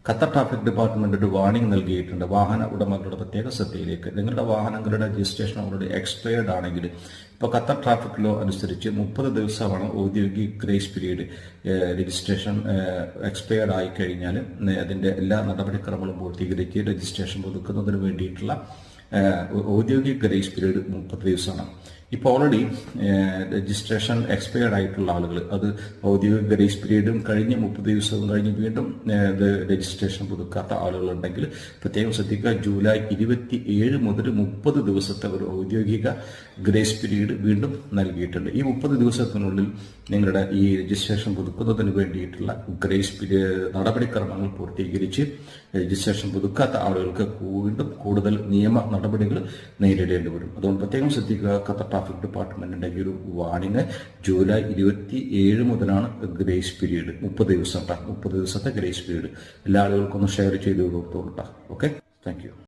Qatar traffic department ഒരു warning നൽകിയിട്ടുണ്ട്. വാഹന ഉടമകളുടെ പ്രത്യേക ശ്രദ്ധയിലേക്ക്. നിങ്ങളുടെ വാഹനങ്ങളുടെ രജിസ്ട്രേഷൻ ഓൾറെഡി എക്സ്പയർഡ് ആണെങ്കിൽ ഇപ്പോൾ ഖത്തർ ട്രാഫിക് ലോ അനുസരിച്ച് 30 ദിവസമാണ് ഔദ്യോഗിക ഗ്രേസ് പീരീഡ്. രജിസ്ട്രേഷൻ എക്സ്പയർഡ് ആയി കഴിഞ്ഞാൽ അതിന്റെ എല്ലാ നടപടിക്രമങ്ങളും പൂർത്തീകരിച്ച് രജിസ്ട്രേഷൻ പുതുക്കുന്നതിന് വേണ്ടിയിട്ടുള്ള ഔദ്യോഗിക ഗ്രേസ് പീരീഡ് 30 ദിവസമാണ്. ഇപ്പോൾ ഓൾറെഡി രജിസ്ട്രേഷൻ എക്സ്പയർഡ് ആയിട്ടുള്ള ആളുകൾ, അത് ഔദ്യോഗിക ഗ്രേസ് പീരീഡും കഴിഞ്ഞ് 30 ദിവസവും കഴിഞ്ഞ് വീണ്ടും രജിസ്ട്രേഷൻ പുതുക്കാത്ത ആളുകളുണ്ടെങ്കിൽ പ്രത്യേകം ശ്രദ്ധിക്കുക. ജൂലൈ 27 മുതൽ 30 ദിവസത്തെ ഒരു ഔദ്യോഗിക ഗ്രേസ് പീരീഡ് വീണ്ടും നൽകിയിട്ടുണ്ട്. ഈ 30 ദിവസത്തിനുള്ളിൽ നിങ്ങളുടെ ഈ രജിസ്ട്രേഷൻ പുതുക്കുന്നതിന് വേണ്ടിയിട്ടുള്ള ഗ്രേസ് പീരീഡ് നടപടിക്രമങ്ങൾ പൂർത്തീകരിച്ച് രജിസ്ട്രേഷൻ പുതുക്കാത്ത ആളുകൾക്ക് വീണ്ടും കൂടുതൽ നിയമ നടപടികൾ നേരിടേണ്ടി വരും. അതുകൊണ്ട് പ്രത്യേകം ശ്രദ്ധിക്കുക. ഖത്തർ ട്രാഫിക് ഡിപ്പാർട്ട്മെന്റിന്റെ ഈ ഒരു വാർണിംഗ് ജൂലൈ 27 മുതലാണ് ഗ്രേസ് പീരീഡ്. 30 ദിവസത്തെ ഗ്രേസ് പീരീഡ് എല്ലാ ആളുകൾക്കൊന്ന് ഷെയർ ചെയ്ത് കൊടുത്തോളൂ. Okay, thank you.